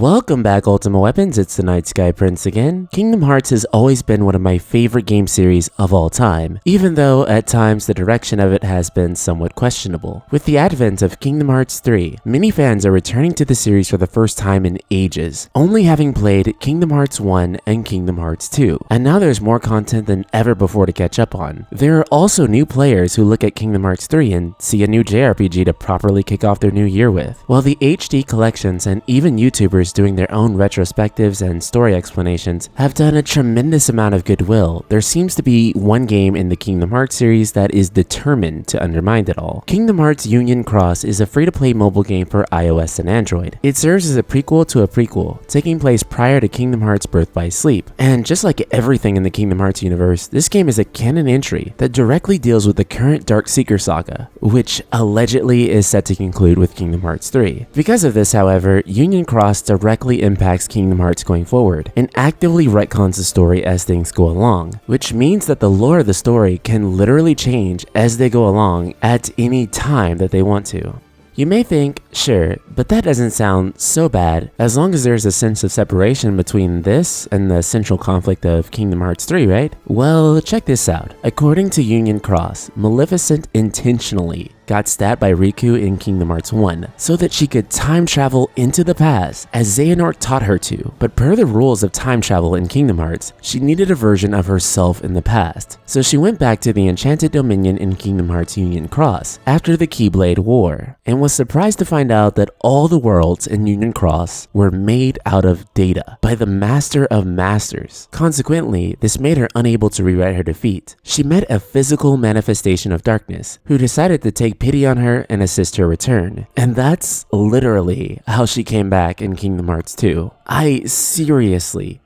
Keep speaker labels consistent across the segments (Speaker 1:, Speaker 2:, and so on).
Speaker 1: Welcome back, Ultimate Weapons. It's the Night Sky Prince again. Kingdom Hearts has always been one of my favorite game series of all time, even though at times the direction of it has been somewhat questionable. With the advent of Kingdom Hearts 3, many fans are returning to the series for the first time in ages, only having played Kingdom Hearts 1 and Kingdom Hearts 2, and now there's more content than ever before to catch up on. There are also new players who look at Kingdom Hearts 3 and see a new JRPG to properly kick off their new year with, while the HD collections and even YouTubers doing their own retrospectives and story explanations have done a tremendous amount of goodwill. There seems to be one game in the Kingdom Hearts series that is determined to undermine it all. Kingdom Hearts Union Cross is a free-to-play mobile game for iOS and Android. It serves as a prequel to a prequel, taking place prior to Kingdom Hearts Birth by Sleep. And just like everything in the Kingdom Hearts universe, this game is a canon entry that directly deals with the current Dark Seeker saga, which allegedly is set to conclude with Kingdom Hearts 3. Because of this, however, Union Cross directly impacts Kingdom Hearts going forward and actively retcons the story as things go along, which means that the lore of the story can literally change as they go along at any time that they want to. You may think, sure, but that doesn't sound so bad as long as there's a sense of separation between this and the central conflict of Kingdom Hearts 3, right? Well, check this out. According to Union Cross, Maleficent intentionally got stabbed by Riku in Kingdom Hearts 1 so that she could time travel into the past as Xehanort taught her to. But per the rules of time travel in Kingdom Hearts, she needed a version of herself in the past. So she went back to the Enchanted Dominion in Kingdom Hearts Union Cross after the Keyblade War and was surprised to find out that all the worlds in Union Cross were made out of data by the Master of Masters. Consequently, this made her unable to rewrite her defeat. She met a physical manifestation of darkness who decided to take pity on her and assist her return. And that's literally how she came back in Kingdom Hearts 2. I seriously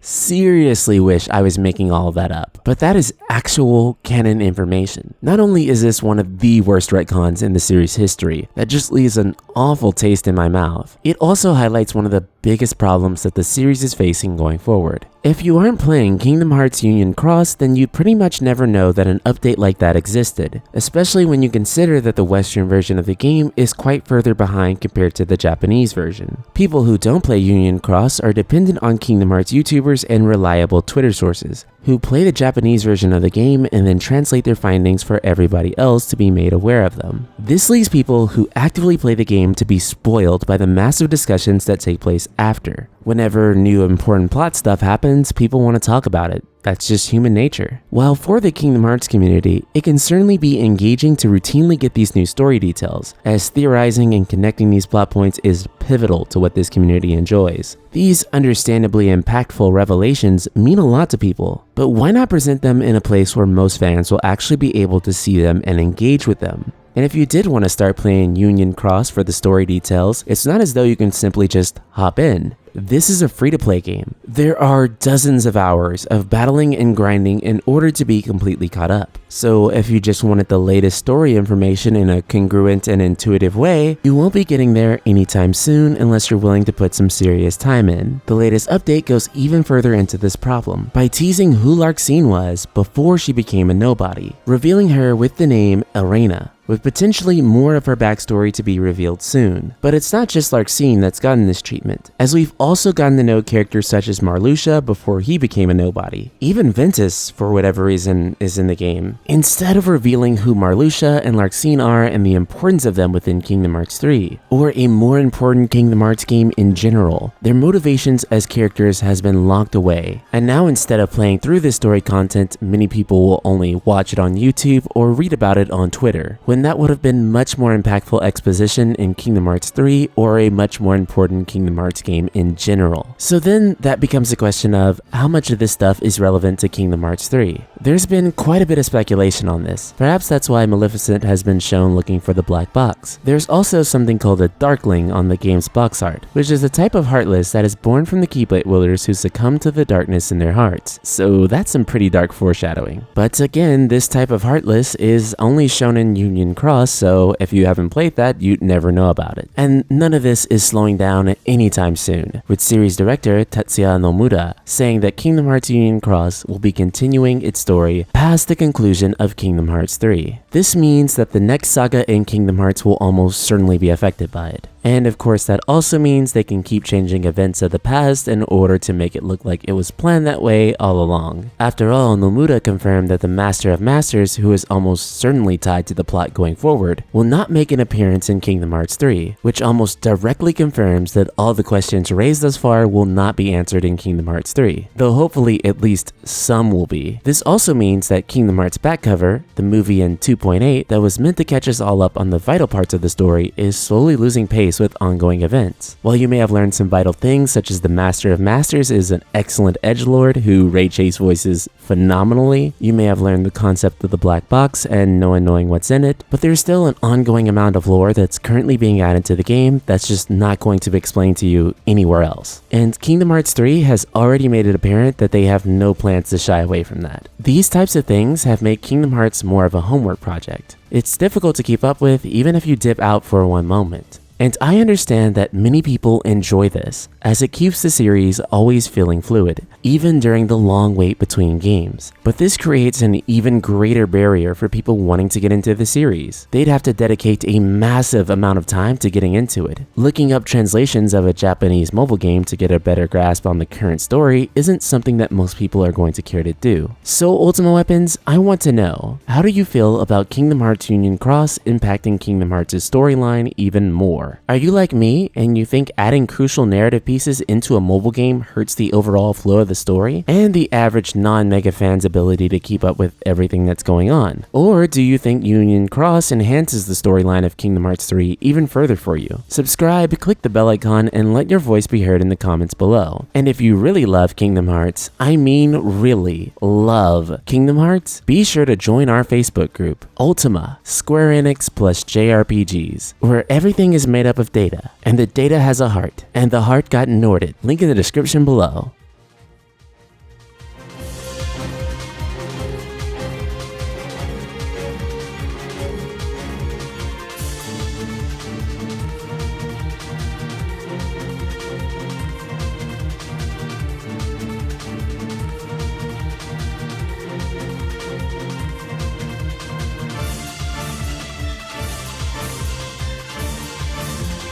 Speaker 1: wish I was making all of that up, but that is actual canon information. Not only is this one of the worst retcons in the series history that just leaves an awful taste in my mouth, it also highlights one of the biggest problems that the series is facing going forward. If you aren't playing Kingdom Hearts Union Cross, then you'd pretty much never know that an update like that existed, especially when you consider that the Western version of the game is quite further behind compared to the Japanese version. People who don't play Union Cross are dependent on Kingdom Hearts YouTubers and reliable Twitter sources, who play the Japanese version of the game and then translate their findings for everybody else to be made aware of them. This leaves people who actively play the game to be spoiled by the massive discussions that take place after. Whenever new important plot stuff happens, people want to talk about it. That's just human nature. While for the Kingdom Hearts community, it can certainly be engaging to routinely get these new story details, as theorizing and connecting these plot points is pivotal to what this community enjoys. These understandably impactful revelations mean a lot to people, but why not present them in a place where most fans will actually be able to see them and engage with them? And if you did want to start playing Union Cross for the story details, it's not as though you can simply just hop in. This is a free-to-play game. There are dozens of hours of battling and grinding in order to be completely caught up. So if you just wanted the latest story information in a congruent and intuitive way, you won't be getting there anytime soon unless you're willing to put some serious time in. The latest update goes even further into this problem by teasing who Larxene was before she became a nobody, revealing her with the name Elrena, with potentially more of her backstory to be revealed soon. But it's not just Larxene that's gotten this treatment, as we've also gotten to know characters such as Marluxia before he became a nobody. Even Ventus, for whatever reason, is in the game. Instead of revealing who Marluxia and Larxene are and the importance of them within Kingdom Hearts 3, or a more important Kingdom Hearts game in general, their motivations as characters has been locked away. And now instead of playing through this story content, many people will only watch it on YouTube or read about it on Twitter, when that would have been much more impactful exposition in Kingdom Hearts 3 or a much more important Kingdom Hearts game in general. So then that becomes a question of how much of this stuff is relevant to Kingdom Hearts 3. There's been quite a bit of speculation on this. Perhaps that's why Maleficent has been shown looking for the black box. There's also something called a Darkling on the game's box art, which is a type of Heartless that is born from the Keyblade wielders who succumb to the darkness in their hearts. So that's some pretty dark foreshadowing. But again, this type of Heartless is only shown in Union Union Cross, so if you haven't played that, you'd never know about it. And none of this is slowing down anytime soon, with series director Tetsuya Nomura saying that Kingdom Hearts Union Cross will be continuing its story past the conclusion of Kingdom Hearts 3. This means that the next saga in Kingdom Hearts will almost certainly be affected by it. And of course that also means they can keep changing events of the past in order to make it look like it was planned that way all along. After all, Nomura confirmed that the Master of Masters, who is almost certainly tied to the plot going forward, will not make an appearance in Kingdom Hearts 3, which almost directly confirms that all the questions raised thus far will not be answered in Kingdom Hearts 3, though hopefully at least some will be. This also means that Kingdom Hearts back cover, the movie in 2.8 that was meant to catch us all up on the vital parts of the story, is slowly losing pace with ongoing events. While you may have learned some vital things such as the Master of Masters is an excellent edgelord who Ray Chase voices phenomenally, you may have learned the concept of the black box and no one knowing what's in it, but there's still an ongoing amount of lore that's currently being added to the game that's just not going to be explained to you anywhere else. And Kingdom Hearts 3 has already made it apparent that they have no plans to shy away from that. These types of things have made Kingdom Hearts more of a homework project. It's difficult to keep up with even if you dip out for one moment. And I understand that many people enjoy this, as it keeps the series always feeling fluid, even during the long wait between games. But this creates an even greater barrier for people wanting to get into the series. They'd have to dedicate a massive amount of time to getting into it. Looking up translations of a Japanese mobile game to get a better grasp on the current story isn't something that most people are going to care to do. So Ultima Weapons, I want to know, how do you feel about Kingdom Hearts Union Cross impacting Kingdom Hearts' storyline even more? Are you like me and you think adding crucial narrative pieces into a mobile game hurts the overall flow of the story and the average non-mega fan's ability to keep up with everything that's going on? Or do you think Union Cross enhances the storyline of Kingdom Hearts 3 even further for you? Subscribe, click the bell icon, and let your voice be heard in the comments below. And if you really love Kingdom Hearts, I mean really love Kingdom Hearts, be sure to join our Facebook group, Ultima, Square Enix plus JRPGs, where everything is made up of data, and the data has a heart, and the heart got Norded. Link in the description below.